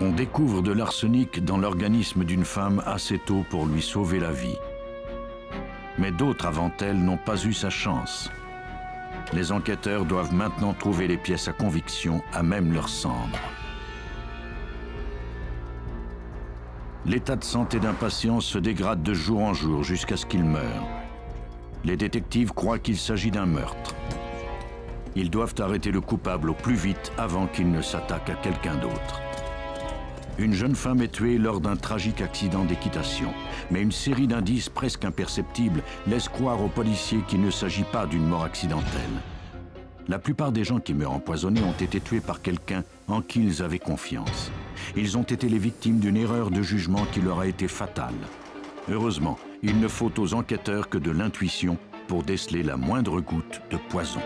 On découvre de l'arsenic dans l'organisme d'une femme assez tôt pour lui sauver la vie. Mais d'autres avant elle n'ont pas eu sa chance. Les enquêteurs doivent maintenant trouver les pièces à conviction à même leur cendre. L'état de santé d'un patient se dégrade de jour en jour jusqu'à ce qu'il meure. Les détectives croient qu'il s'agit d'un meurtre. Ils doivent arrêter le coupable au plus vite avant qu'il ne s'attaque à quelqu'un d'autre. Une jeune femme est tuée lors d'un tragique accident d'équitation, mais une série d'indices presque imperceptibles laisse croire aux policiers qu'il ne s'agit pas d'une mort accidentelle. La plupart des gens qui meurent empoisonnés ont été tués par quelqu'un en qui ils avaient confiance. Ils ont été les victimes d'une erreur de jugement qui leur a été fatale. Heureusement, il ne faut aux enquêteurs que de l'intuition pour déceler la moindre goutte de poison.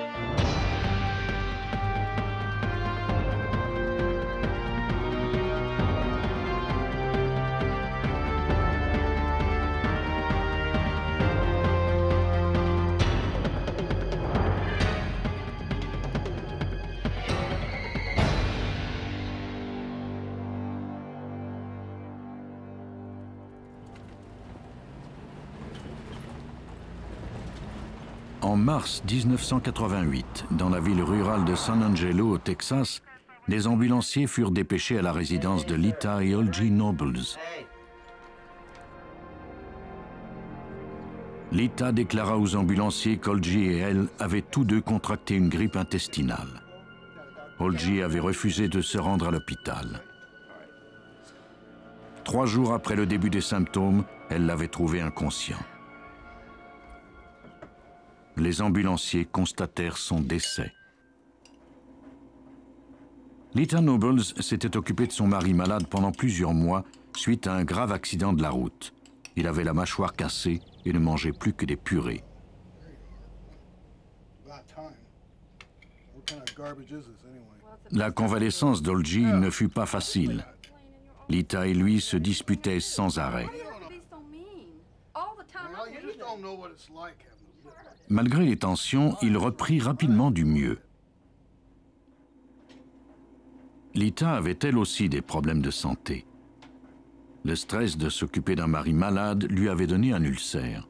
En mars 1988, dans la ville rurale de San Angelo, au Texas, des ambulanciers furent dépêchés à la résidence de Lita et Olgie Nobles. Lita déclara aux ambulanciers qu'Olgie et elle avaient tous deux contracté une grippe intestinale. Olgie avait refusé de se rendre à l'hôpital. 3 jours après le début des symptômes, elle l'avait trouvé inconscient. Les ambulanciers constatèrent son décès. Lita Nobles s'était occupée de son mari malade pendant plusieurs mois suite à un grave accident de la route. Il avait la mâchoire cassée et ne mangeait plus que des purées. La convalescence d'Olgie ne fut pas facile. Lita et lui se disputaient sans arrêt. Malgré les tensions, il reprit rapidement du mieux. Lita avait elle aussi des problèmes de santé. Le stress de s'occuper d'un mari malade lui avait donné un ulcère.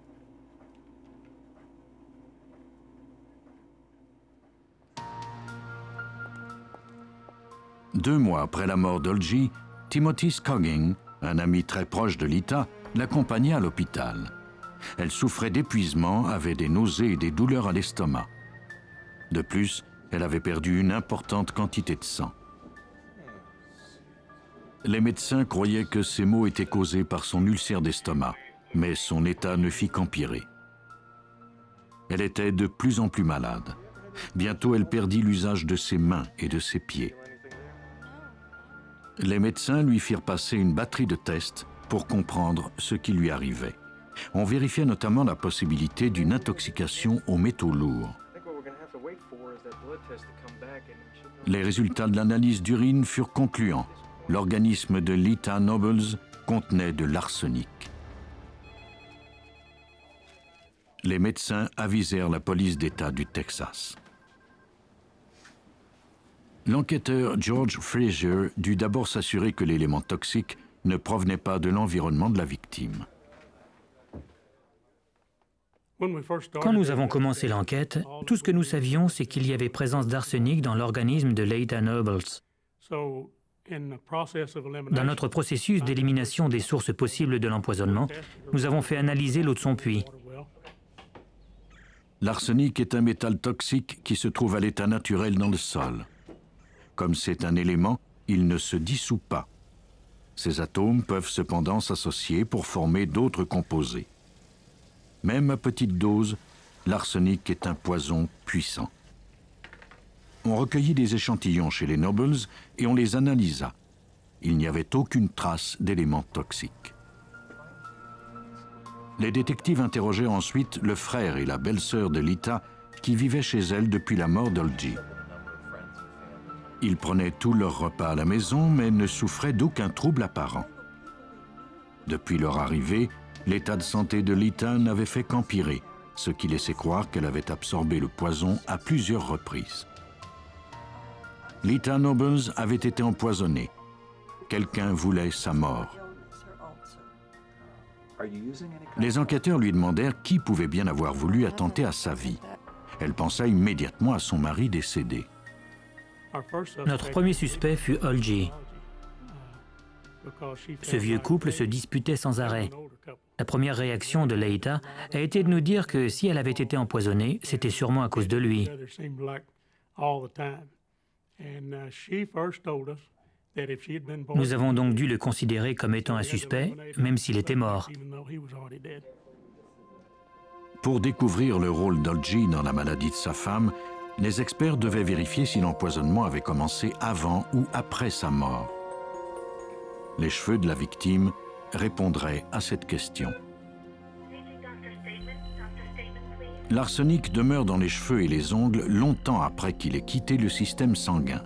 Deux mois après la mort d'Olgie, Timothy Scogging, un ami très proche de Lita, l'accompagnait à l'hôpital. Elle souffrait d'épuisement, avait des nausées et des douleurs à l'estomac. De plus, elle avait perdu une importante quantité de sang. Les médecins croyaient que ces maux étaient causés par son ulcère d'estomac, mais son état ne fit qu'empirer. Elle était de plus en plus malade. Bientôt, elle perdit l'usage de ses mains et de ses pieds. Les médecins lui firent passer une batterie de tests pour comprendre ce qui lui arrivait. On vérifiait notamment la possibilité d'une intoxication aux métaux lourds. Les résultats de l'analyse d'urine furent concluants. L'organisme de Lita Nobles contenait de l'arsenic. Les médecins avisèrent la police d'État du Texas. L'enquêteur George Frazier dut d'abord s'assurer que l'élément toxique ne provenait pas de l'environnement de la victime. Quand nous avons commencé l'enquête, tout ce que nous savions, c'est qu'il y avait présence d'arsenic dans l'organisme de Lita Nobles. Dans notre processus d'élimination des sources possibles de l'empoisonnement, nous avons fait analyser l'eau de son puits. L'arsenic est un métal toxique qui se trouve à l'état naturel dans le sol. Comme c'est un élément, il ne se dissout pas. Ces atomes peuvent cependant s'associer pour former d'autres composés. Même à petite dose, l'arsenic est un poison puissant. On recueillit des échantillons chez les Nobles et on les analysa. Il n'y avait aucune trace d'éléments toxiques. Les détectives interrogèrent ensuite le frère et la belle-sœur de Lita qui vivaient chez elle depuis la mort d'Olgie. Ils prenaient tous leurs repas à la maison mais ne souffraient d'aucun trouble apparent. Depuis leur arrivée, l'état de santé de Lita n'avait fait qu'empirer, ce qui laissait croire qu'elle avait absorbé le poison à plusieurs reprises. Lita Nobles avait été empoisonnée. Quelqu'un voulait sa mort. Les enquêteurs lui demandèrent qui pouvait bien avoir voulu attenter à sa vie. Elle pensa immédiatement à son mari décédé. Notre premier suspect fut Olgi. Ce vieux couple se disputait sans arrêt. La première réaction de Leita a été de nous dire que si elle avait été empoisonnée, c'était sûrement à cause de lui. Nous avons donc dû le considérer comme étant un suspect, même s'il était mort. Pour découvrir le rôle d'Olgi dans la maladie de sa femme, les experts devaient vérifier si l'empoisonnement avait commencé avant ou après sa mort. Les cheveux de la victime répondraient à cette question. L'arsenic demeure dans les cheveux et les ongles longtemps après qu'il ait quitté le système sanguin.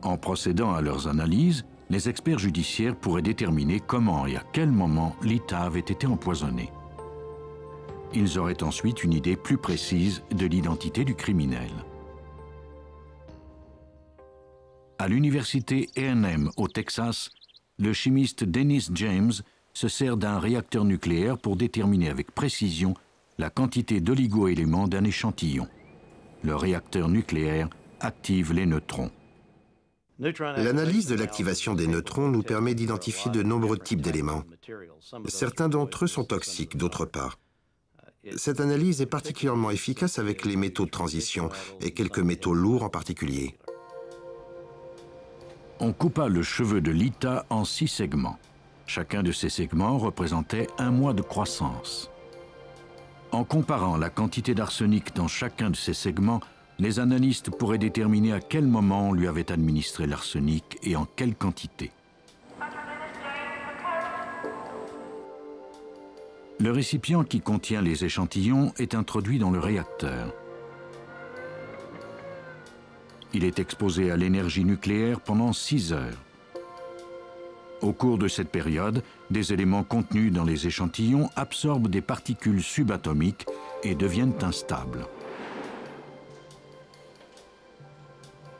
En procédant à leurs analyses, les experts judiciaires pourraient déterminer comment et à quel moment Lita avait été empoisonnée. Ils auraient ensuite une idée plus précise de l'identité du criminel. À l'université A&M au Texas, le chimiste Dennis James se sert d'un réacteur nucléaire pour déterminer avec précision la quantité d'oligo-éléments d'un échantillon. Le réacteur nucléaire active les neutrons. L'analyse de l'activation des neutrons nous permet d'identifier de nombreux types d'éléments. Certains d'entre eux sont toxiques, d'autres pas. Cette analyse est particulièrement efficace avec les métaux de transition et quelques métaux lourds en particulier. On coupa le cheveu de Lita en 6 segments. Chacun de ces segments représentait 1 mois de croissance. En comparant la quantité d'arsenic dans chacun de ces segments, les analystes pourraient déterminer à quel moment on lui avait administré l'arsenic et en quelle quantité. Le récipient qui contient les échantillons est introduit dans le réacteur. Il est exposé à l'énergie nucléaire pendant 6 heures. Au cours de cette période, des éléments contenus dans les échantillons absorbent des particules subatomiques et deviennent instables.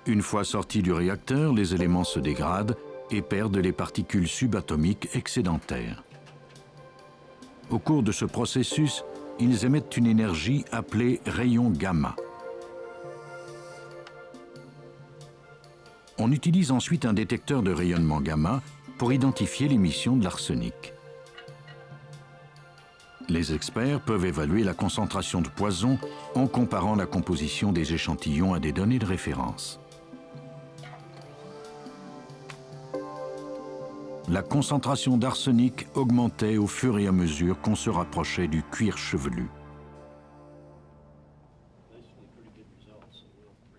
Une fois sortis du réacteur, les éléments se dégradent et perdent les particules subatomiques excédentaires. Au cours de ce processus, ils émettent une énergie appelée rayon gamma. On utilise ensuite un détecteur de rayonnement gamma pour identifier l'émission de l'arsenic. Les experts peuvent évaluer la concentration de poison en comparant la composition des échantillons à des données de référence. La concentration d'arsenic augmentait au fur et à mesure qu'on se rapprochait du cuir chevelu.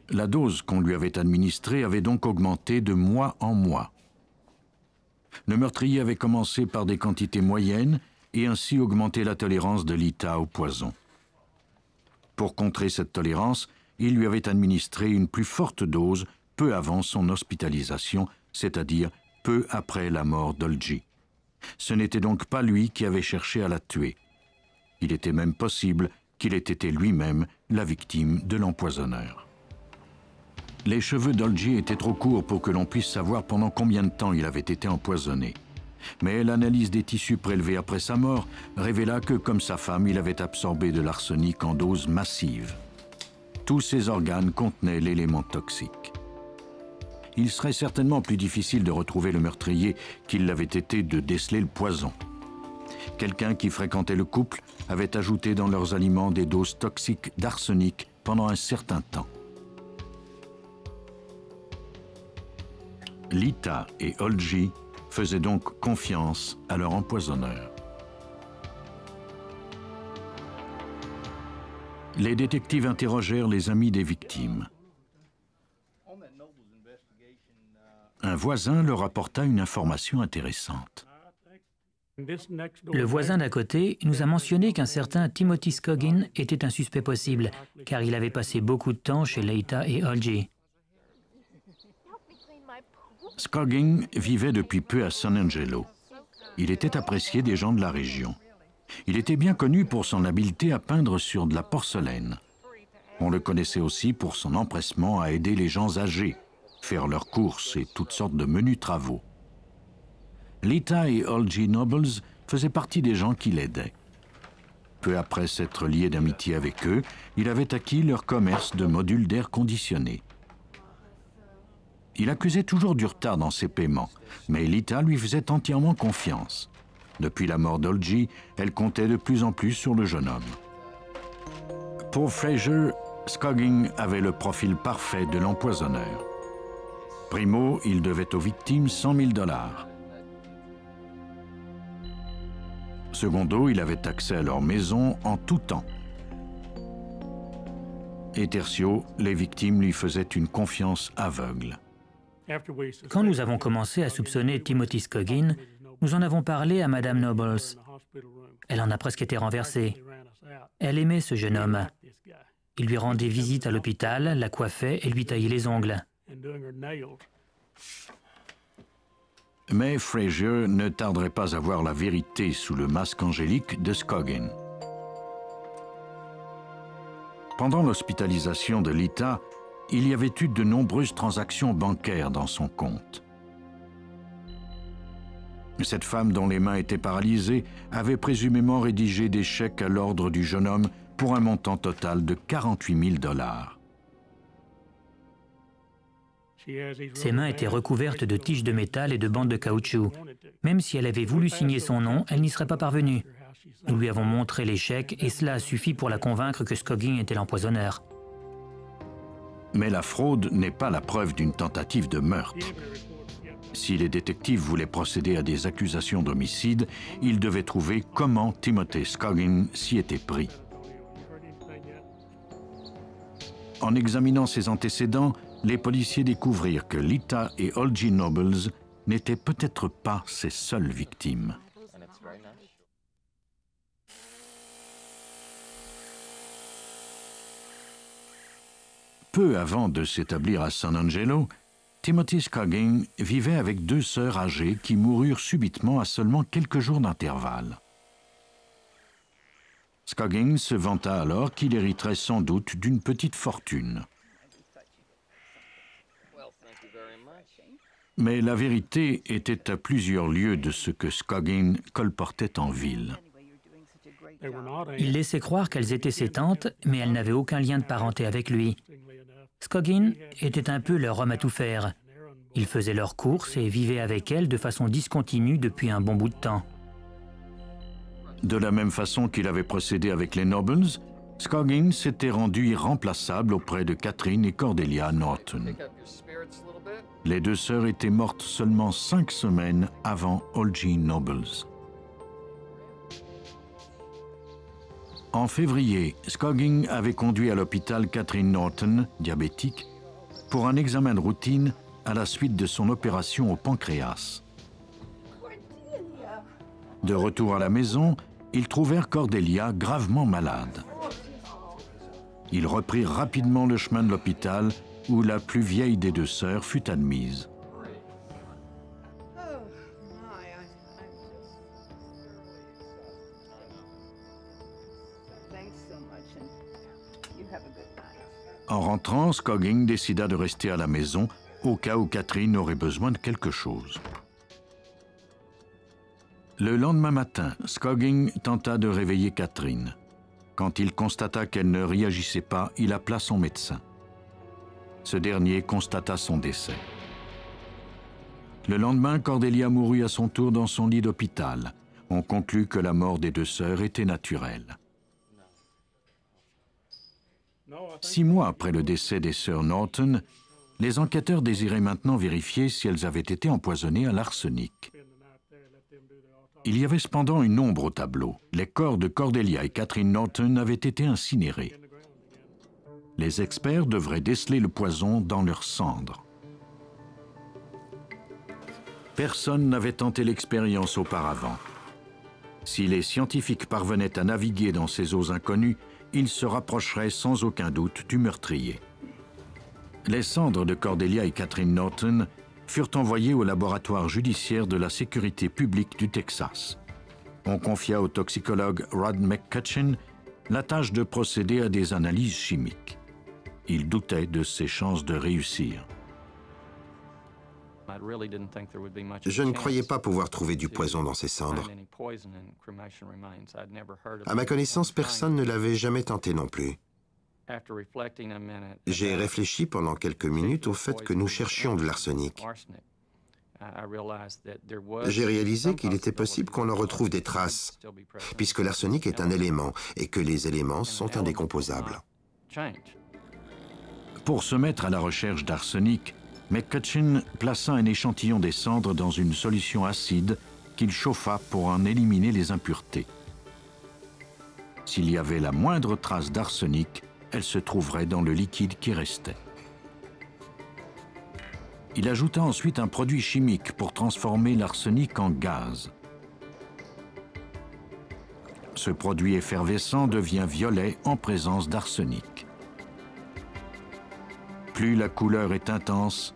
La dose qu'on lui avait administrée avait donc augmenté de mois en mois. Le meurtrier avait commencé par des quantités moyennes et ainsi augmenté la tolérance de Lita au poison. Pour contrer cette tolérance, il lui avait administré une plus forte dose peu avant son hospitalisation, c'est-à-dire peu après la mort d'Olgi. Ce n'était donc pas lui qui avait cherché à la tuer. Il était même possible qu'il ait été lui-même la victime de l'empoisonneur. Les cheveux d'Olgi étaient trop courts pour que l'on puisse savoir pendant combien de temps il avait été empoisonné. Mais l'analyse des tissus prélevés après sa mort révéla que, comme sa femme, il avait absorbé de l'arsenic en doses massives. Tous ses organes contenaient l'élément toxique. Il serait certainement plus difficile de retrouver le meurtrier qu'il l'avait été de déceler le poison. Quelqu'un qui fréquentait le couple avait ajouté dans leurs aliments des doses toxiques d'arsenic pendant un certain temps. Lita et Olgi faisaient donc confiance à leur empoisonneur. Les détectives interrogèrent les amis des victimes. Un voisin leur apporta une information intéressante. Le voisin d'à côté nous a mentionné qu'un certain Timothy Scoggin était un suspect possible, car il avait passé beaucoup de temps chez Leita et Olgi. Scoggin vivait depuis peu à San Angelo. Il était apprécié des gens de la région. Il était bien connu pour son habileté à peindre sur de la porcelaine. On le connaissait aussi pour son empressement à aider les gens âgés. faire leurs courses et toutes sortes de menus travaux. Lita et Olgie Nobles faisaient partie des gens qui l'aidaient. Peu après s'être lié d'amitié avec eux, il avait acquis leur commerce de modules d'air conditionné. Il accusait toujours du retard dans ses paiements, mais Lita lui faisait entièrement confiance. Depuis la mort d'Olgie, elle comptait de plus en plus sur le jeune homme. Pour Fraser, Scoggin avait le profil parfait de l'empoisonneur. Primo, il devait aux victimes 100 000 $. Secondo, il avait accès à leur maison en tout temps. Et tertio, les victimes lui faisaient une confiance aveugle. Quand nous avons commencé à soupçonner Timothy Scoggin, nous en avons parlé à Madame Nobles. Elle en a presque été renversée. Elle aimait ce jeune homme. Il lui rendait visite à l'hôpital, la coiffait et lui taillait les ongles. Mais Fraser ne tarderait pas à voir la vérité sous le masque angélique de Scoggin. Pendant l'hospitalisation de Lita, il y avait eu de nombreuses transactions bancaires dans son compte. Cette femme, dont les mains étaient paralysées, avait présumément rédigé des chèques à l'ordre du jeune homme pour un montant total de 48 000 $. Ses mains étaient recouvertes de tiges de métal et de bandes de caoutchouc. Même si elle avait voulu signer son nom, elle n'y serait pas parvenue. Nous lui avons montré les chèques et cela a suffi pour la convaincre que Scoggin était l'empoisonneur. Mais la fraude n'est pas la preuve d'une tentative de meurtre. Si les détectives voulaient procéder à des accusations d'homicide, ils devaient trouver comment Timothy Scoggin s'y était pris. En examinant ses antécédents, les policiers découvrirent que Lita et Olgie Nobles n'étaient peut-être pas ses seules victimes. Peu avant de s'établir à San Angelo, Timothy Scoggin vivait avec 2 sœurs âgées qui moururent subitement à seulement quelques jours d'intervalle. Scoggin se vanta alors qu'il hériterait sans doute d'une petite fortune. Mais la vérité était à plusieurs lieues de ce que Scoggin colportait en ville. Il laissait croire qu'elles étaient ses tantes, mais elles n'avaient aucun lien de parenté avec lui. Scoggin était un peu leur homme à tout faire. Il faisait leurs courses et vivait avec elles de façon discontinue depuis un bon bout de temps. De la même façon qu'il avait procédé avec les Nobles, Scoggin s'était rendu irremplaçable auprès de Catherine et Cordelia Norton. Les 2 sœurs étaient mortes seulement 5 semaines avant Olgie Nobles. En février, Scoggin avait conduit à l'hôpital Catherine Norton, diabétique, pour un examen de routine à la suite de son opération au pancréas. De retour à la maison, ils trouvèrent Cordelia gravement malade. Ils reprirent rapidement le chemin de l'hôpital où la plus vieille des 2 sœurs fut admise. En rentrant, Scoggin décida de rester à la maison au cas où Catherine aurait besoin de quelque chose. Le lendemain matin, Scoggin tenta de réveiller Catherine. Quand il constata qu'elle ne réagissait pas, il appela son médecin. Ce dernier constata son décès. Le lendemain, Cordelia mourut à son tour dans son lit d'hôpital. On conclut que la mort des 2 sœurs était naturelle. 6 mois après le décès des sœurs Norton, les enquêteurs désiraient maintenant vérifier si elles avaient été empoisonnées à l'arsenic. Il y avait cependant une ombre au tableau. Les corps de Cordelia et Catherine Norton avaient été incinérés. Les experts devraient déceler le poison dans leurs cendres. Personne n'avait tenté l'expérience auparavant. Si les scientifiques parvenaient à naviguer dans ces eaux inconnues, ils se rapprocheraient sans aucun doute du meurtrier. Les cendres de Cordelia et Catherine Norton furent envoyées au laboratoire judiciaire de la sécurité publique du Texas. On confia au toxicologue Rod McCutcheon la tâche de procéder à des analyses chimiques. Il doutait de ses chances de réussir. Je ne croyais pas pouvoir trouver du poison dans ces cendres. À ma connaissance, personne ne l'avait jamais tenté non plus. J'ai réfléchi pendant quelques minutes au fait que nous cherchions de l'arsenic. J'ai réalisé qu'il était possible qu'on en retrouve des traces, puisque l'arsenic est un élément et que les éléments sont indécomposables. Pour se mettre à la recherche d'arsenic, McCutcheon plaça un échantillon des cendres dans une solution acide qu'il chauffa pour en éliminer les impuretés. S'il y avait la moindre trace d'arsenic, elle se trouverait dans le liquide qui restait. Il ajouta ensuite un produit chimique pour transformer l'arsenic en gaz. Ce produit effervescent devient violet en présence d'arsenic. Plus la couleur est intense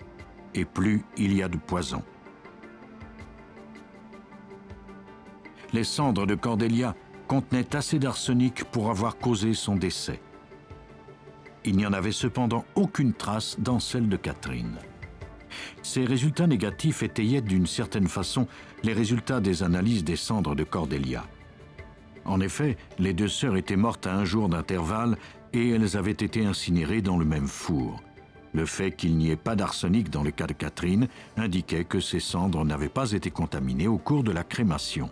et plus il y a de poison. Les cendres de Cordelia contenaient assez d'arsenic pour avoir causé son décès. Il n'y en avait cependant aucune trace dans celle de Catherine. Ces résultats négatifs étayaient d'une certaine façon les résultats des analyses des cendres de Cordelia. En effet, les deux sœurs étaient mortes à un jour d'intervalle et elles avaient été incinérées dans le même four. Le fait qu'il n'y ait pas d'arsenic dans le cas de Catherine indiquait que ces cendres n'avaient pas été contaminées au cours de la crémation.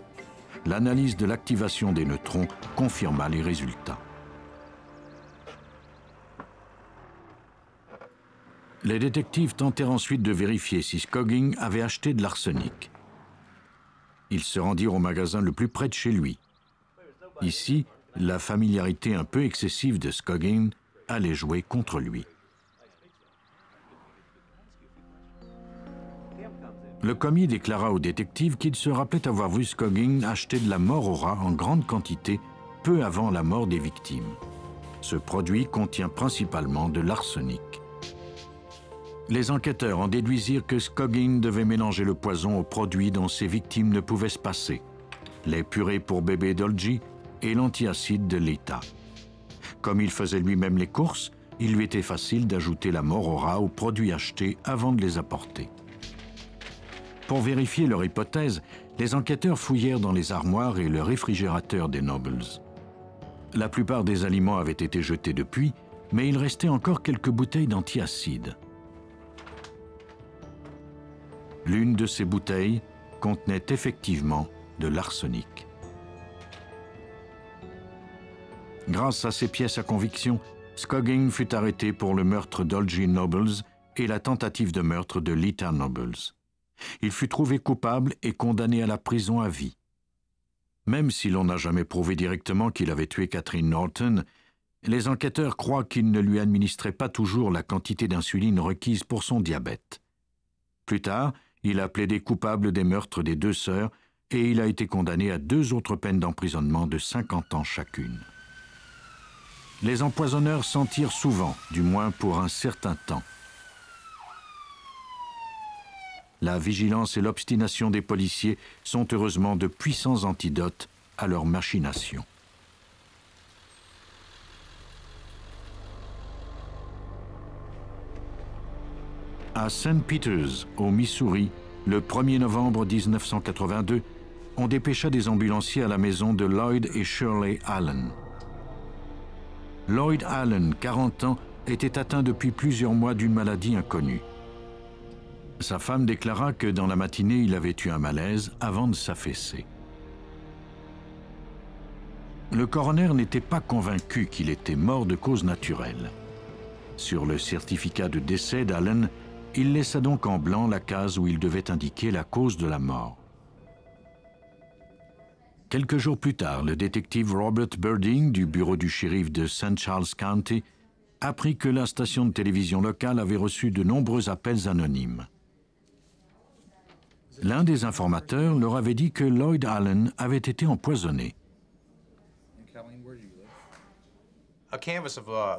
L'analyse de l'activation des neutrons confirma les résultats. Les détectives tentèrent ensuite de vérifier si Scoggin avait acheté de l'arsenic. Ils se rendirent au magasin le plus près de chez lui. Ici, la familiarité un peu excessive de Scoggin allait jouer contre lui. Le commis déclara au détective qu'il se rappelait avoir vu Scoggin acheter de la mort au rat en grande quantité peu avant la mort des victimes. Ce produit contient principalement de l'arsenic. Les enquêteurs en déduisirent que Scoggin devait mélanger le poison aux produits dont ses victimes ne pouvaient se passer, les purées pour bébé Dolgy et l'antiacide de Lita. Comme il faisait lui-même les courses, il lui était facile d'ajouter la mort au rat aux produits achetés avant de les apporter. Pour vérifier leur hypothèse, les enquêteurs fouillèrent dans les armoires et le réfrigérateur des Nobles. La plupart des aliments avaient été jetés depuis, mais il restait encore quelques bouteilles d'antiacide. L'une de ces bouteilles contenait effectivement de l'arsenic. Grâce à ces pièces à conviction, Scoggin fut arrêté pour le meurtre d'Olgy Nobles et la tentative de meurtre de Lita Nobles. Il fut trouvé coupable et condamné à la prison à vie. Même si l'on n'a jamais prouvé directement qu'il avait tué Catherine Norton, les enquêteurs croient qu'il ne lui administrait pas toujours la quantité d'insuline requise pour son diabète. Plus tard, il a plaidé coupable des meurtres des deux sœurs et il a été condamné à 2 autres peines d'emprisonnement de 50 ans chacune. Les empoisonneurs s'en tirent souvent, du moins pour un certain temps. La vigilance et l'obstination des policiers sont heureusement de puissants antidotes à leurs machinations. À St. Peters, au Missouri, le 1er novembre 1982, on dépêcha des ambulanciers à la maison de Lloyd et Shirley Allen. Lloyd Allen, 40 ans, était atteint depuis plusieurs mois d'une maladie inconnue. Sa femme déclara que dans la matinée, il avait eu un malaise avant de s'affaisser. Le coroner n'était pas convaincu qu'il était mort de cause naturelle. Sur le certificat de décès d'Allen, il laissa donc en blanc la case où il devait indiquer la cause de la mort. Quelques jours plus tard, le détective Robert Birding du bureau du shérif de St. Charles County apprit que la station de télévision locale avait reçu de nombreux appels anonymes. L'un des informateurs leur avait dit que Lloyd Allen avait été empoisonné.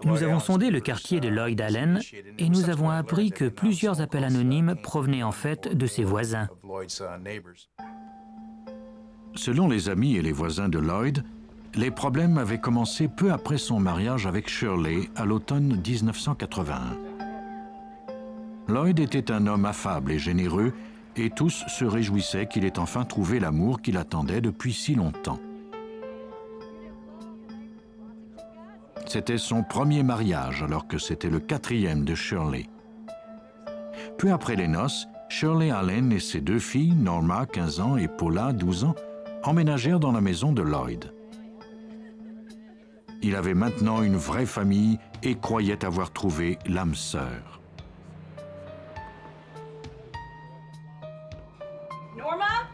Nous avons sondé le quartier de Lloyd Allen et nous avons appris que plusieurs appels anonymes provenaient en fait de ses voisins. Selon les amis et les voisins de Lloyd, les problèmes avaient commencé peu après son mariage avec Shirley à l'automne 1981. Lloyd était un homme affable et généreux, et tous se réjouissaient qu'il ait enfin trouvé l'amour qu'il attendait depuis si longtemps. C'était son premier mariage, alors que c'était le 4e de Shirley. Peu après les noces, Shirley Allen et ses 2 filles, Norma, 15 ans, et Paula, 12 ans, emménagèrent dans la maison de Lloyd. Il avait maintenant une vraie famille et croyait avoir trouvé l'âme sœur. Norma?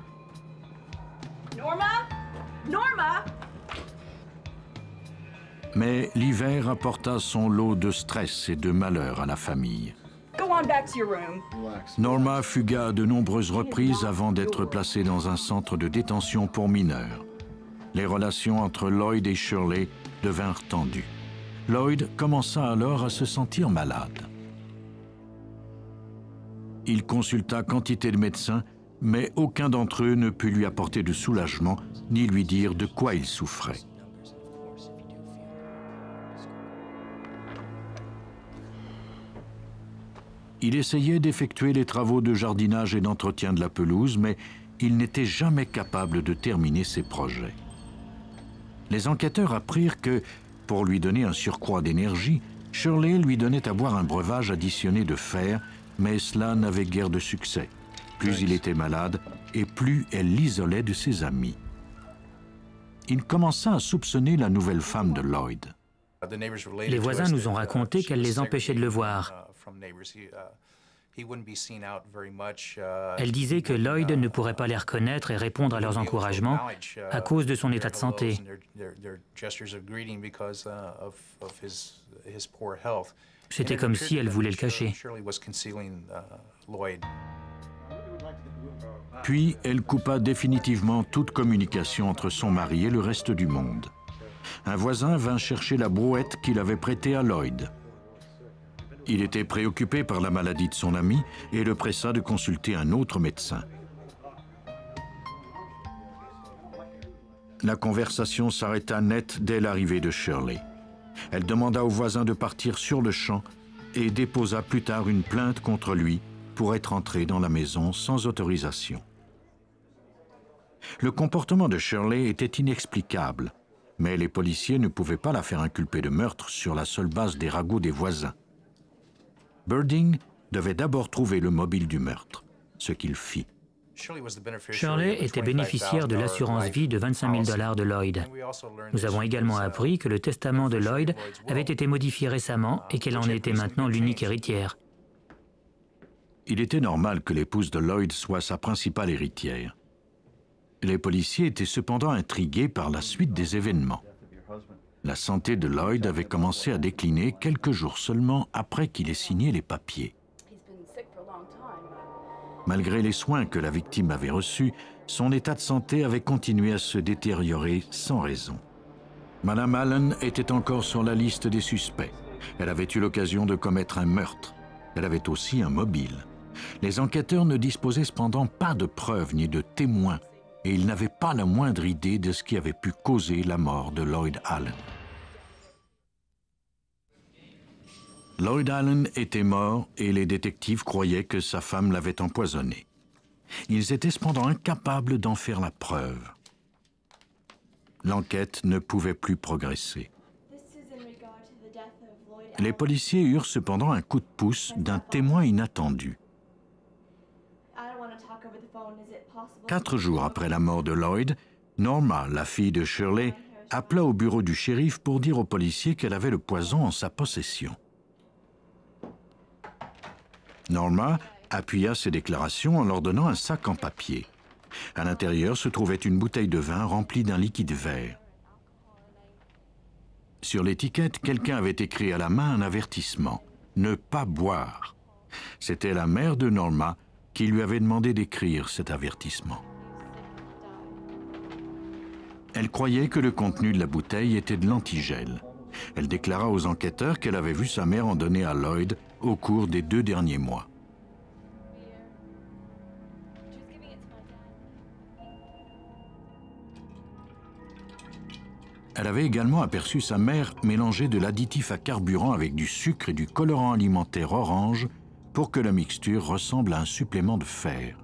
Norma? Norma? Mais l'hiver apporta son lot de stress et de malheur à la famille. Go on back to your room. Norma fugua à de nombreuses reprises avant d'être placée dans un centre de détention pour mineurs. Les relations entre Lloyd et Shirley devinrent tendues. Lloyd commença alors à se sentir malade. Il consulta quantité de médecins, mais aucun d'entre eux ne put lui apporter de soulagement ni lui dire de quoi il souffrait. Il essayait d'effectuer les travaux de jardinage et d'entretien de la pelouse, mais il n'était jamais capable de terminer ses projets. Les enquêteurs apprirent que, pour lui donner un surcroît d'énergie, Shirley lui donnait à boire un breuvage additionné de fer, mais cela n'avait guère de succès. Plus il était malade, et plus elle l'isolait de ses amis. Il commença à soupçonner la nouvelle femme de Lloyd. Les voisins nous ont raconté qu'elle les empêchait de le voir. Elle disait que Lloyd ne pourrait pas les reconnaître et répondre à leurs encouragements à cause de son état de santé. C'était comme si elle voulait le cacher. Puis, elle coupa définitivement toute communication entre son mari et le reste du monde. Un voisin vint chercher la brouette qu'il avait prêtée à Lloyd. Il était préoccupé par la maladie de son ami et le pressa de consulter un autre médecin. La conversation s'arrêta net dès l'arrivée de Shirley. Elle demanda au voisin de partir sur le champ et déposa plus tard une plainte contre lui pour être entré dans la maison sans autorisation. Le comportement de Shirley était inexplicable, mais les policiers ne pouvaient pas la faire inculper de meurtre sur la seule base des ragots des voisins. Birding devait d'abord trouver le mobile du meurtre, ce qu'il fit. Shirley était bénéficiaire de l'assurance vie de 25 000 $ de Lloyd. Nous avons également appris que le testament de Lloyd avait été modifié récemment et qu'elle en était maintenant l'unique héritière. Il était normal que l'épouse de Lloyd soit sa principale héritière. Les policiers étaient cependant intrigués par la suite des événements. La santé de Lloyd avait commencé à décliner quelques jours seulement après qu'il ait signé les papiers. Malgré les soins que la victime avait reçus, son état de santé avait continué à se détériorer sans raison. Madame Allen était encore sur la liste des suspects. Elle avait eu l'occasion de commettre un meurtre. Elle avait aussi un mobile. Les enquêteurs ne disposaient cependant pas de preuves ni de témoins, et ils n'avaient pas la moindre idée de ce qui avait pu causer la mort de Lloyd Allen. Lloyd Allen était mort et les détectives croyaient que sa femme l'avait empoisonné. Ils étaient cependant incapables d'en faire la preuve. L'enquête ne pouvait plus progresser. Les policiers eurent cependant un coup de pouce d'un témoin inattendu. 4 jours après la mort de Lloyd, Norma, la fille de Shirley, appela au bureau du shérif pour dire aux policiers qu'elle avait le poison en sa possession. Norma appuya ses déclarations en leur donnant un sac en papier. À l'intérieur se trouvait une bouteille de vin remplie d'un liquide vert. Sur l'étiquette, quelqu'un avait écrit à la main un avertissement « Ne pas boire ». C'était la mère de Norma qui lui avait demandé d'écrire cet avertissement. Elle croyait que le contenu de la bouteille était de l'antigel. Elle déclara aux enquêteurs qu'elle avait vu sa mère en donner à Lloyd au cours des 2 derniers mois. Elle avait également aperçu sa mère mélanger de l'additif à carburant avec du sucre et du colorant alimentaire orange pour que la mixture ressemble à un supplément de fer.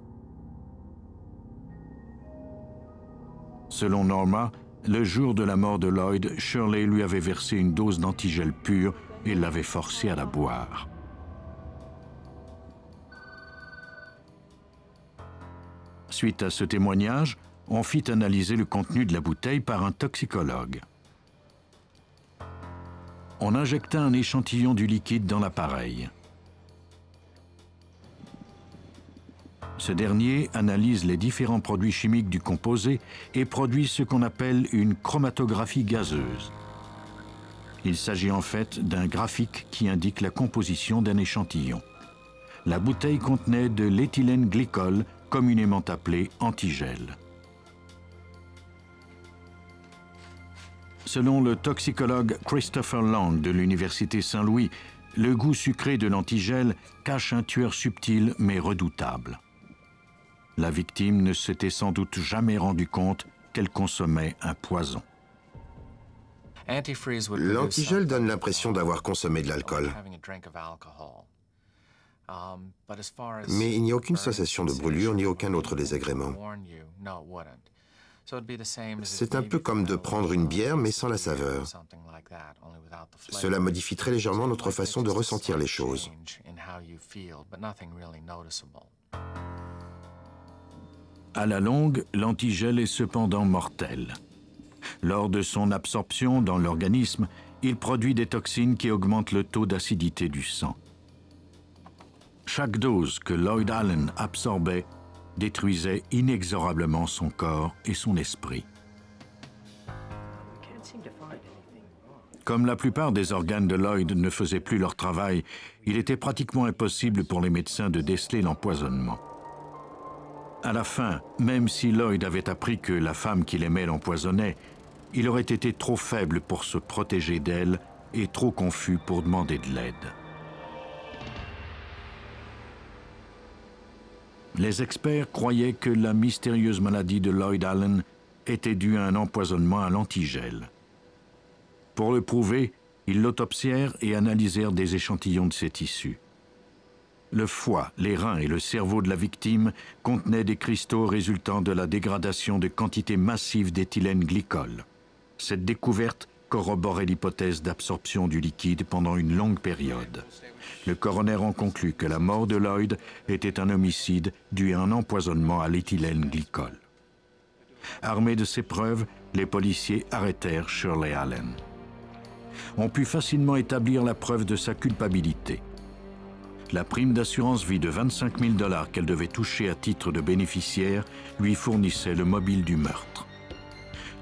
Selon Norma, le jour de la mort de Lloyd, Shirley lui avait versé une dose d'antigel pur et l'avait forcé à la boire. Suite à ce témoignage, on fit analyser le contenu de la bouteille par un toxicologue. On injecta un échantillon du liquide dans l'appareil. Ce dernier analyse les différents produits chimiques du composé et produit ce qu'on appelle une chromatographie gazeuse. Il s'agit en fait d'un graphique qui indique la composition d'un échantillon. La bouteille contenait de l'éthylène glycol, communément appelé antigel. Selon le toxicologue Christopher Long de l'Université Saint-Louis, le goût sucré de l'antigel cache un tueur subtil mais redoutable. La victime ne s'était sans doute jamais rendu compte qu'elle consommait un poison. L'antigel donne l'impression d'avoir consommé de l'alcool. Mais il n'y a aucune sensation de brûlure ni aucun autre désagrément. C'est un peu comme de prendre une bière mais sans la saveur. Cela modifie très légèrement notre façon de ressentir les choses. À la longue, l'antigel est cependant mortel. Lors de son absorption dans l'organisme, il produit des toxines qui augmentent le taux d'acidité du sang. Chaque dose que Lloyd Allen absorbait détruisait inexorablement son corps et son esprit. Comme la plupart des organes de Lloyd ne faisaient plus leur travail, il était pratiquement impossible pour les médecins de déceler l'empoisonnement. À la fin, même si Lloyd avait appris que la femme qu'il aimait l'empoisonnait, il aurait été trop faible pour se protéger d'elle et trop confus pour demander de l'aide. Les experts croyaient que la mystérieuse maladie de Lloyd Allen était due à un empoisonnement à l'antigel. Pour le prouver, ils l'autopsièrent et analysèrent des échantillons de ses tissus. Le foie, les reins et le cerveau de la victime contenaient des cristaux résultant de la dégradation de quantités massives d'éthylène glycol. Cette découverte corroborait l'hypothèse d'absorption du liquide pendant une longue période. Le coroner en conclut que la mort de Lloyd était un homicide dû à un empoisonnement à l'éthylène glycol. Armés de ces preuves, les policiers arrêtèrent Shirley Allen. On put facilement établir la preuve de sa culpabilité. La prime d'assurance vie de 25 000 $ qu'elle devait toucher à titre de bénéficiaire lui fournissait le mobile du meurtre.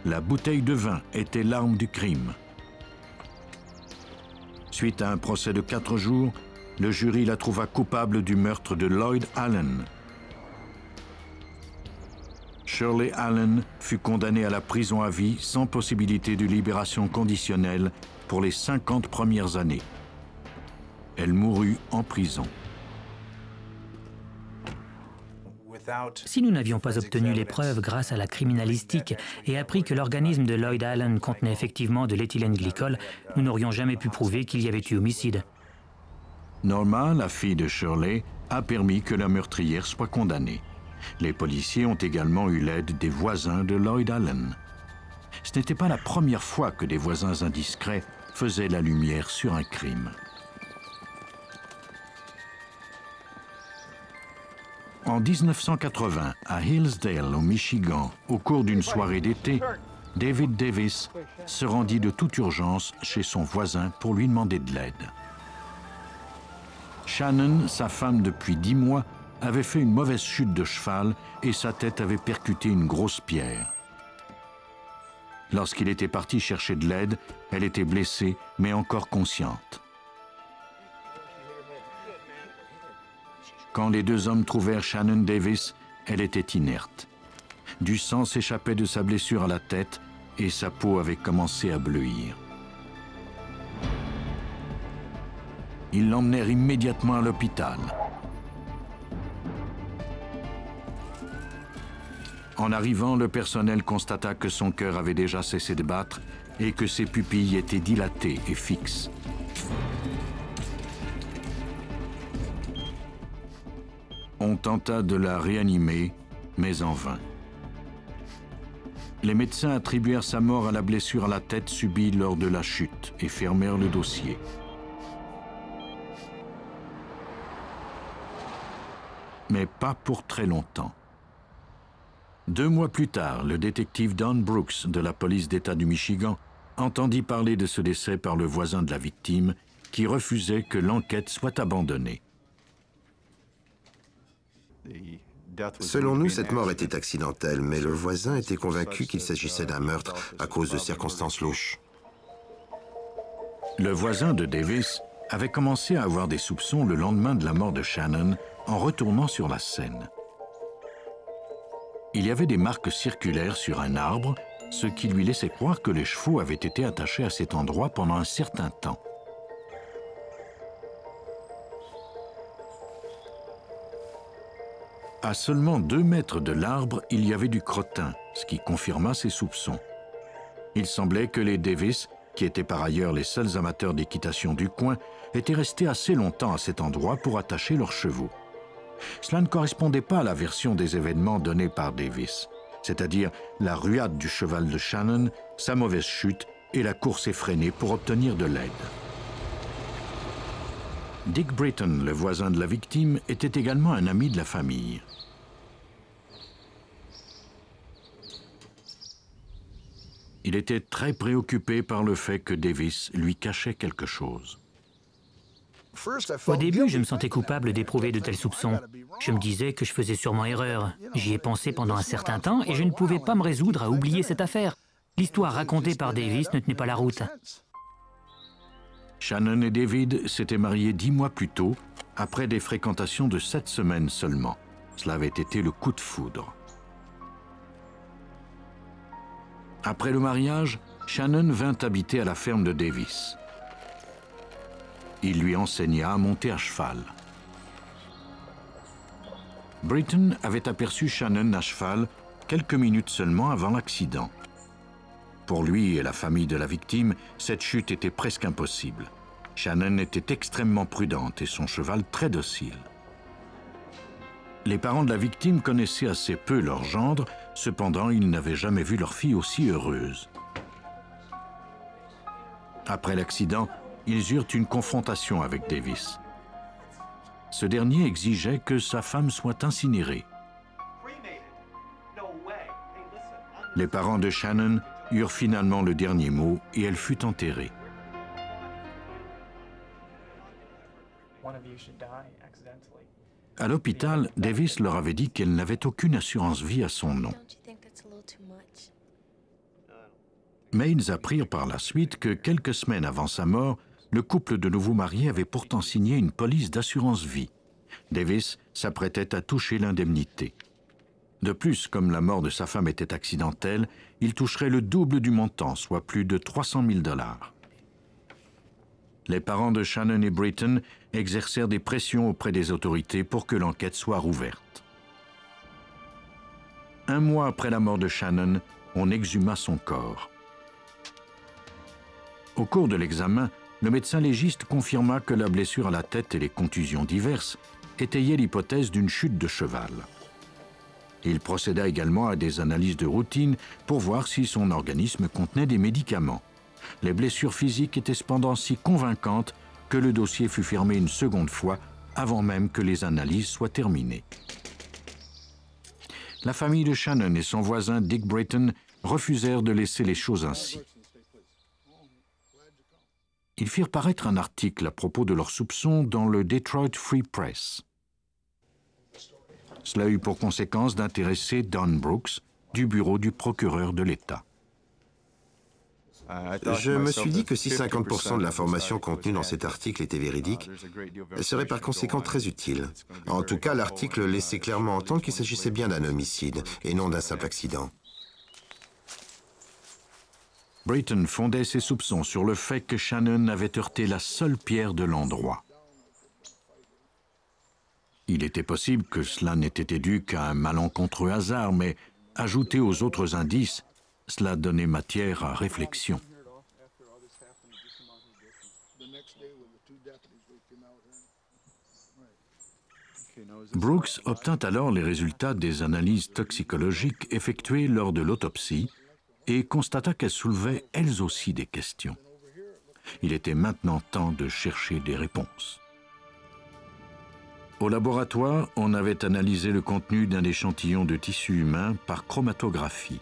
La bouteille de vin était l'arme du crime. Suite à un procès de 4 jours, le jury la trouva coupable du meurtre de Lloyd Allen. Shirley Allen fut condamnée à la prison à vie sans possibilité de libération conditionnelle pour les 50 premières années. Elle mourut en prison. Si nous n'avions pas obtenu les preuves grâce à la criminalistique et appris que l'organisme de Lloyd Allen contenait effectivement de l'éthylène glycol, nous n'aurions jamais pu prouver qu'il y avait eu homicide. Norma, la fille de Shirley, a permis que la meurtrière soit condamnée. Les policiers ont également eu l'aide des voisins de Lloyd Allen. Ce n'était pas la première fois que des voisins indiscrets faisaient la lumière sur un crime. En 1980, à Hillsdale, au Michigan, au cours d'une soirée d'été, David Davis se rendit de toute urgence chez son voisin pour lui demander de l'aide. Shannon, sa femme depuis 10 mois, avait fait une mauvaise chute de cheval et sa tête avait percuté une grosse pierre. Lorsqu'il était parti chercher de l'aide, elle était blessée mais encore consciente. Quand les deux hommes trouvèrent Shannon Davis, elle était inerte. Du sang s'échappait de sa blessure à la tête et sa peau avait commencé à bleuir. Ils l'emmenèrent immédiatement à l'hôpital. En arrivant, le personnel constata que son cœur avait déjà cessé de battre et que ses pupilles étaient dilatées et fixes. On tenta de la réanimer, mais en vain. Les médecins attribuèrent sa mort à la blessure à la tête subie lors de la chute et fermèrent le dossier. Mais pas pour très longtemps. 2 mois plus tard, le détective Don Brooks de la police d'État du Michigan entendit parler de ce décès par le voisin de la victime qui refusait que l'enquête soit abandonnée. Selon nous, cette mort était accidentelle, mais le voisin était convaincu qu'il s'agissait d'un meurtre à cause de circonstances louches. Le voisin de Davis avait commencé à avoir des soupçons le lendemain de la mort de Shannon en retournant sur la scène. Il y avait des marques circulaires sur un arbre, ce qui lui laissait croire que les chevaux avaient été attachés à cet endroit pendant un certain temps. À seulement 2 mètres de l'arbre, il y avait du crottin, ce qui confirma ses soupçons. Il semblait que les Davis, qui étaient par ailleurs les seuls amateurs d'équitation du coin, étaient restés assez longtemps à cet endroit pour attacher leurs chevaux. Cela ne correspondait pas à la version des événements donnée par Davis, c'est-à-dire la ruade du cheval de Shannon, sa mauvaise chute et la course effrénée pour obtenir de l'aide. Dick Britton, le voisin de la victime, était également un ami de la famille. Il était très préoccupé par le fait que Davis lui cachait quelque chose. Au début, je me sentais coupable d'éprouver de tels soupçons. Je me disais que je faisais sûrement erreur. J'y ai pensé pendant un certain temps et je ne pouvais pas me résoudre à oublier cette affaire. L'histoire racontée par Davis ne tenait pas la route. Shannon et David s'étaient mariés 10 mois plus tôt, après des fréquentations de 7 semaines seulement. Cela avait été le coup de foudre. Après le mariage, Shannon vint habiter à la ferme de Davis. Il lui enseigna à monter à cheval. Britton avait aperçu Shannon à cheval quelques minutes seulement avant l'accident. Pour lui et la famille de la victime, cette chute était presque impossible. Shannon était extrêmement prudente et son cheval très docile. Les parents de la victime connaissaient assez peu leur gendre, cependant ils n'avaient jamais vu leur fille aussi heureuse. Après l'accident, ils eurent une confrontation avec Davis. Ce dernier exigeait que sa femme soit incinérée. Les parents de Shannon eurent finalement le dernier mot et elle fut enterrée. À l'hôpital, Davis leur avait dit qu'elle n'avait aucune assurance vie à son nom. Mais ils apprirent par la suite que quelques semaines avant sa mort, le couple de nouveaux mariés avait pourtant signé une police d'assurance vie. Davis s'apprêtait à toucher l'indemnité. De plus, comme la mort de sa femme était accidentelle, il toucherait le double du montant, soit plus de 300 000 $. Les parents de Shannon et Britton exercèrent des pressions auprès des autorités pour que l'enquête soit rouverte. 1 mois après la mort de Shannon, on exhuma son corps. Au cours de l'examen, le médecin légiste confirma que la blessure à la tête et les contusions diverses étayaient l'hypothèse d'une chute de cheval. Il procéda également à des analyses de routine pour voir si son organisme contenait des médicaments. Les blessures physiques étaient cependant si convaincantes que le dossier fut fermé une seconde fois avant même que les analyses soient terminées. La famille de Shannon et son voisin Dick Britton refusèrent de laisser les choses ainsi. Ils firent paraître un article à propos de leurs soupçons dans le Detroit Free Press. Cela eut pour conséquence d'intéresser Don Brooks du bureau du procureur de l'État. Je me suis dit que si 50% de l'information contenue dans cet article était véridique, elle serait par conséquent très utile. En tout cas, l'article laissait clairement entendre qu'il s'agissait bien d'un homicide et non d'un simple accident. Britton fondait ses soupçons sur le fait que Shannon avait heurté la seule pierre de l'endroit. Il était possible que cela n'ait été dû qu'à un malencontreux hasard, mais ajouté aux autres indices, cela donnait matière à réflexion. Brooks obtint alors les résultats des analyses toxicologiques effectuées lors de l'autopsie et constata qu'elles soulevaient elles aussi des questions. Il était maintenant temps de chercher des réponses. Au laboratoire, on avait analysé le contenu d'un échantillon de tissu humain par chromatographie.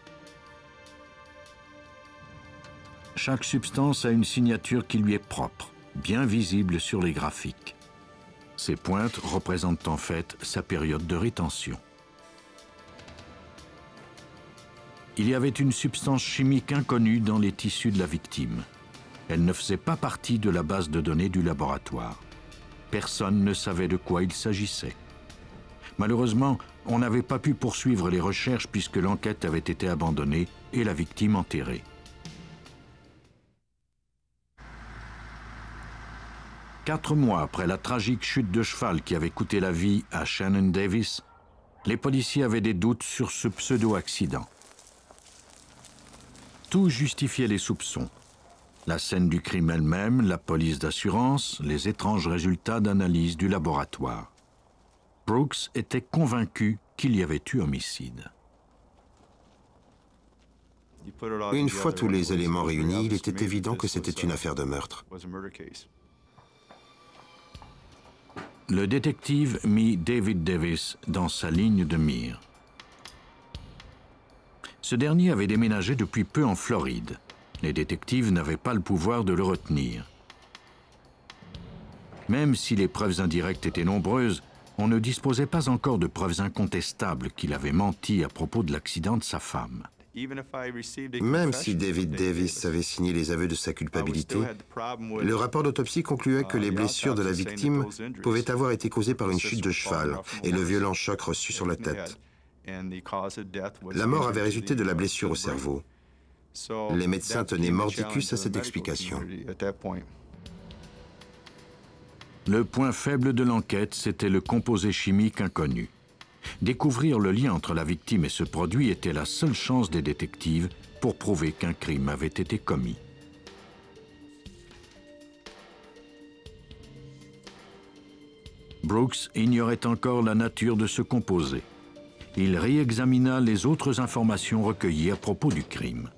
Chaque substance a une signature qui lui est propre, bien visible sur les graphiques. Ces pointes représentent en fait sa période de rétention. Il y avait une substance chimique inconnue dans les tissus de la victime. Elle ne faisait pas partie de la base de données du laboratoire. Personne ne savait de quoi il s'agissait. Malheureusement, on n'avait pas pu poursuivre les recherches puisque l'enquête avait été abandonnée et la victime enterrée. Quatre mois après la tragique chute de cheval qui avait coûté la vie à Shannon Davis, les policiers avaient des doutes sur ce pseudo-accident. Tout justifiait les soupçons. La scène du crime elle-même, la police d'assurance, les étranges résultats d'analyse du laboratoire. Brooks était convaincu qu'il y avait eu homicide. Une fois tous les éléments réunis, il était évident que c'était une affaire de meurtre. Le détective mit David Davis dans sa ligne de mire. Ce dernier avait déménagé depuis peu en Floride. Les détectives n'avaient pas le pouvoir de le retenir. Même si les preuves indirectes étaient nombreuses, on ne disposait pas encore de preuves incontestables qu'il avait menti à propos de l'accident de sa femme. Même si David Davis avait signé les aveux de sa culpabilité, le rapport d'autopsie concluait que les blessures de la victime pouvaient avoir été causées par une chute de cheval et le violent choc reçu sur la tête. La mort avait résulté de la blessure au cerveau. Les médecins tenaient mordicus à cette explication. Le point faible de l'enquête, c'était le composé chimique inconnu. Découvrir le lien entre la victime et ce produit était la seule chance des détectives pour prouver qu'un crime avait été commis. Brooks ignorait encore la nature de ce composé. Il réexamina les autres informations recueillies à propos du crime.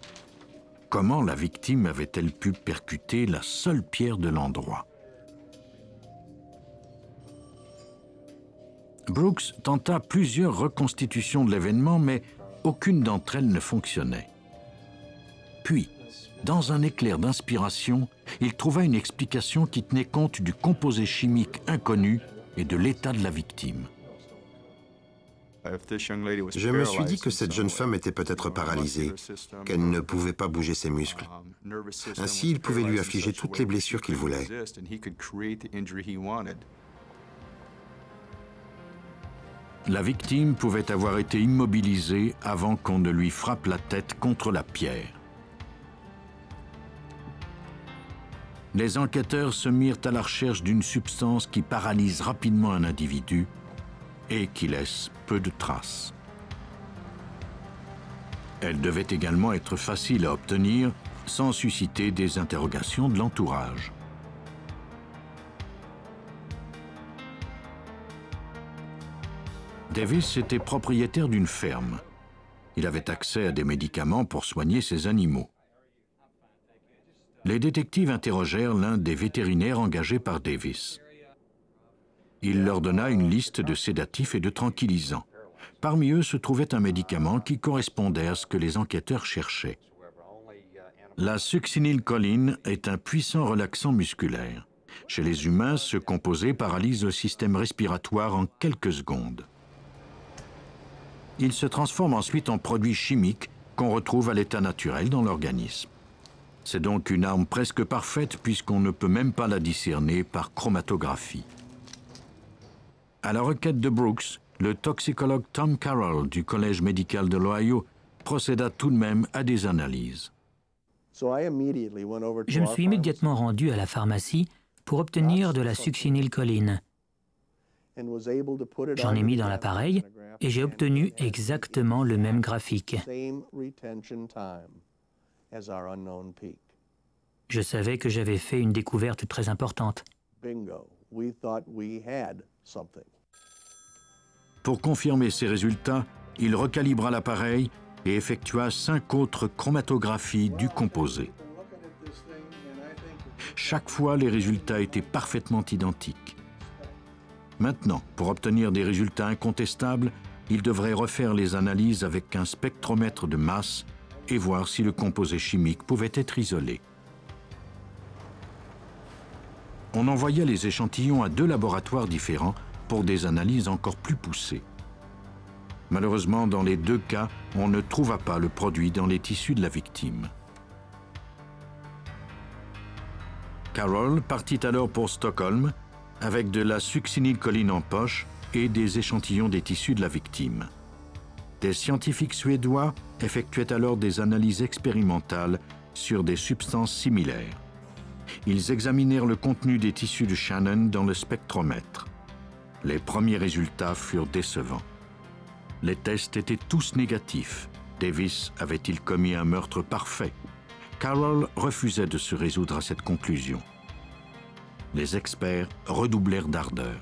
Comment la victime avait-elle pu percuter la seule pierre de l'endroit? Brooks tenta plusieurs reconstitutions de l'événement, mais aucune d'entre elles ne fonctionnait. Puis, dans un éclair d'inspiration, il trouva une explication qui tenait compte du composé chimique inconnu et de l'état de la victime. Je me suis dit que cette jeune femme était peut-être paralysée, qu'elle ne pouvait pas bouger ses muscles. Ainsi, il pouvait lui affliger toutes les blessures qu'il voulait. La victime pouvait avoir été immobilisée avant qu'on ne lui frappe la tête contre la pierre. Les enquêteurs se mirent à la recherche d'une substance qui paralyse rapidement un individu et qui laisse peu de traces. Elle devait également être facile à obtenir sans susciter des interrogations de l'entourage. Davis était propriétaire d'une ferme. Il avait accès à des médicaments pour soigner ses animaux. Les détectives interrogèrent l'un des vétérinaires engagés par Davis. Il leur donna une liste de sédatifs et de tranquillisants. Parmi eux se trouvait un médicament qui correspondait à ce que les enquêteurs cherchaient. La succinylcholine est un puissant relaxant musculaire. Chez les humains, ce composé paralyse le système respiratoire en quelques secondes. Il se transforme ensuite en produit chimique qu'on retrouve à l'état naturel dans l'organisme. C'est donc une arme presque parfaite puisqu'on ne peut même pas la discerner par chromatographie. À la requête de Brooks, le toxicologue Tom Carroll du Collège médical de l'Ohio procéda tout de même à des analyses. Je me suis immédiatement rendu à la pharmacie pour obtenir de la succinylcholine. J'en ai mis dans l'appareil et j'ai obtenu exactement le même graphique. Je savais que j'avais fait une découverte très importante. Pour confirmer ces résultats, il recalibra l'appareil et effectua 5 autres chromatographies du composé. Chaque fois, les résultats étaient parfaitement identiques. Maintenant, pour obtenir des résultats incontestables, il devrait refaire les analyses avec un spectromètre de masse et voir si le composé chimique pouvait être isolé. On envoya les échantillons à 2 laboratoires différents pour des analyses encore plus poussées. Malheureusement, dans les 2 cas, on ne trouva pas le produit dans les tissus de la victime. Carroll partit alors pour Stockholm avec de la succinylcholine en poche et des échantillons des tissus de la victime. Des scientifiques suédois effectuaient alors des analyses expérimentales sur des substances similaires. Ils examinèrent le contenu des tissus de Shannon dans le spectromètre. Les premiers résultats furent décevants. Les tests étaient tous négatifs. Davis avait-il commis un meurtre parfait? Carroll refusait de se résoudre à cette conclusion. Les experts redoublèrent d'ardeur.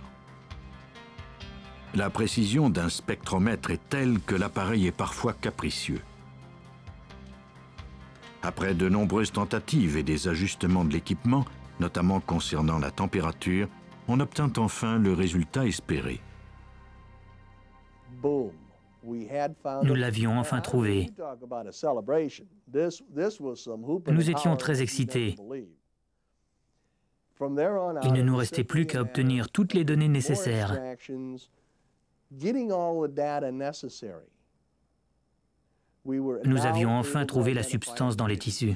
La précision d'un spectromètre est telle que l'appareil est parfois capricieux. Après de nombreuses tentatives et des ajustements de l'équipement, notamment concernant la température, on obtint enfin le résultat espéré. Nous l'avions enfin trouvé. Nous étions très excités. Il ne nous restait plus qu'à obtenir toutes les données nécessaires. Nous avions enfin trouvé la substance dans les tissus.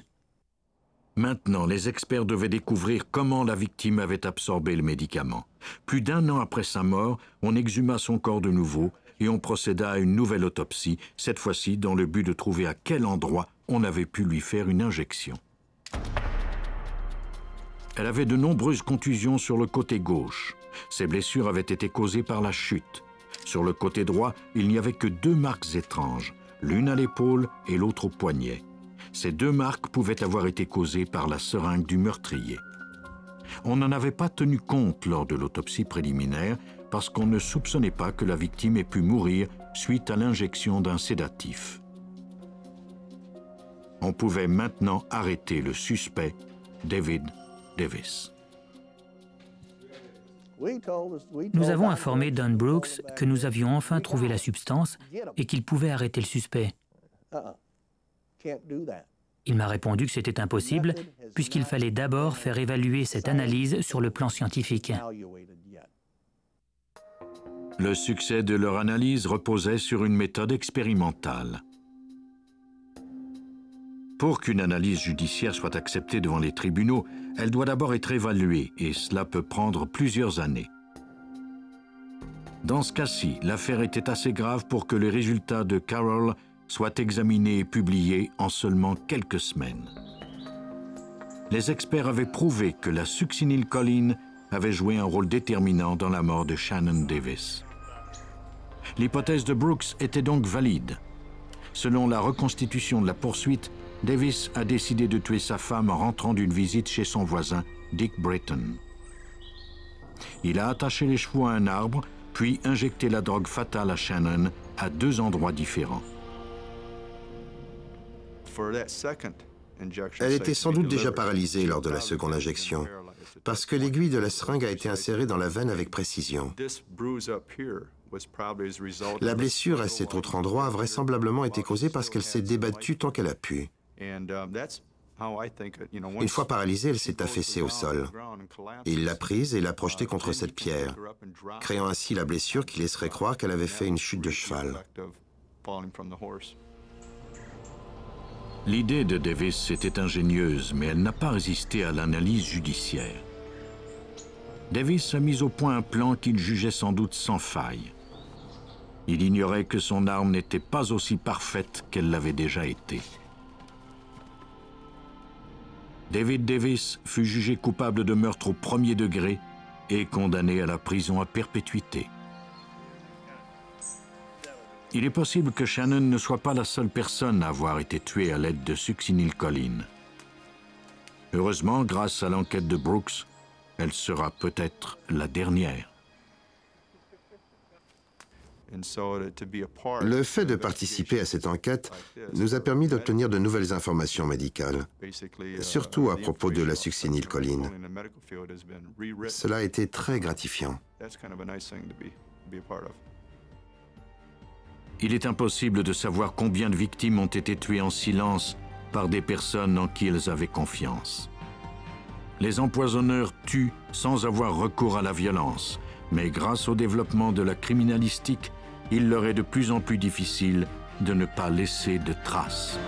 Maintenant, les experts devaient découvrir comment la victime avait absorbé le médicament. Plus d'1 an après sa mort, on exhuma son corps de nouveau et on procéda à une nouvelle autopsie, cette fois-ci dans le but de trouver à quel endroit on avait pu lui faire une injection. Elle avait de nombreuses contusions sur le côté gauche. Ses blessures avaient été causées par la chute. Sur le côté droit, il n'y avait que 2 marques étranges, l'une à l'épaule et l'autre au poignet. Ces 2 marques pouvaient avoir été causées par la seringue du meurtrier. On n'en avait pas tenu compte lors de l'autopsie préliminaire parce qu'on ne soupçonnait pas que la victime ait pu mourir suite à l'injection d'un sédatif. On pouvait maintenant arrêter le suspect, David Davis. Nous avons informé Don Brooks que nous avions enfin trouvé la substance et qu'il pouvait arrêter le suspect. Il m'a répondu que c'était impossible puisqu'il fallait d'abord faire évaluer cette analyse sur le plan scientifique. Le succès de leur analyse reposait sur une méthode expérimentale. Pour qu'une analyse judiciaire soit acceptée devant les tribunaux, elle doit d'abord être évaluée et cela peut prendre plusieurs années. Dans ce cas-ci, l'affaire était assez grave pour que les résultats de Carroll soient examinés et publiés en seulement quelques semaines. Les experts avaient prouvé que la succinylcholine avait joué un rôle déterminant dans la mort de Shannon Davis. L'hypothèse de Brooks était donc valide. Selon la reconstitution de la poursuite, Davis a décidé de tuer sa femme en rentrant d'une visite chez son voisin, Dick Britton. Il a attaché les chevaux à un arbre, puis injecté la drogue fatale à Shannon à 2 endroits différents. Elle était sans doute déjà paralysée lors de la seconde injection, parce que l'aiguille de la seringue a été insérée dans la veine avec précision. La blessure à cet autre endroit a vraisemblablement été causée parce qu'elle s'est débattue tant qu'elle a pu. Une fois paralysée, elle s'est affaissée au sol. Il l'a prise et l'a projetée contre cette pierre, créant ainsi la blessure qui laisserait croire qu'elle avait fait une chute de cheval. L'idée de Davis était ingénieuse, mais elle n'a pas résisté à l'analyse judiciaire. Davis a mis au point un plan qu'il jugeait sans doute sans faille. Il ignorait que son arme n'était pas aussi parfaite qu'elle l'avait déjà été. David Davis fut jugé coupable de meurtre au 1er degré et condamné à la prison à perpétuité. Il est possible que Shannon ne soit pas la seule personne à avoir été tuée à l'aide de succinylcholine. Heureusement, grâce à l'enquête de Brooks, elle sera peut-être la dernière. Le fait de participer à cette enquête nous a permis d'obtenir de nouvelles informations médicales, surtout à propos de la succinylcholine. Cela a été très gratifiant. Il est impossible de savoir combien de victimes ont été tuées en silence par des personnes en qui elles avaient confiance. Les empoisonneurs tuent sans avoir recours à la violence, mais grâce au développement de la criminalistique, il leur est de plus en plus difficile de ne pas laisser de traces.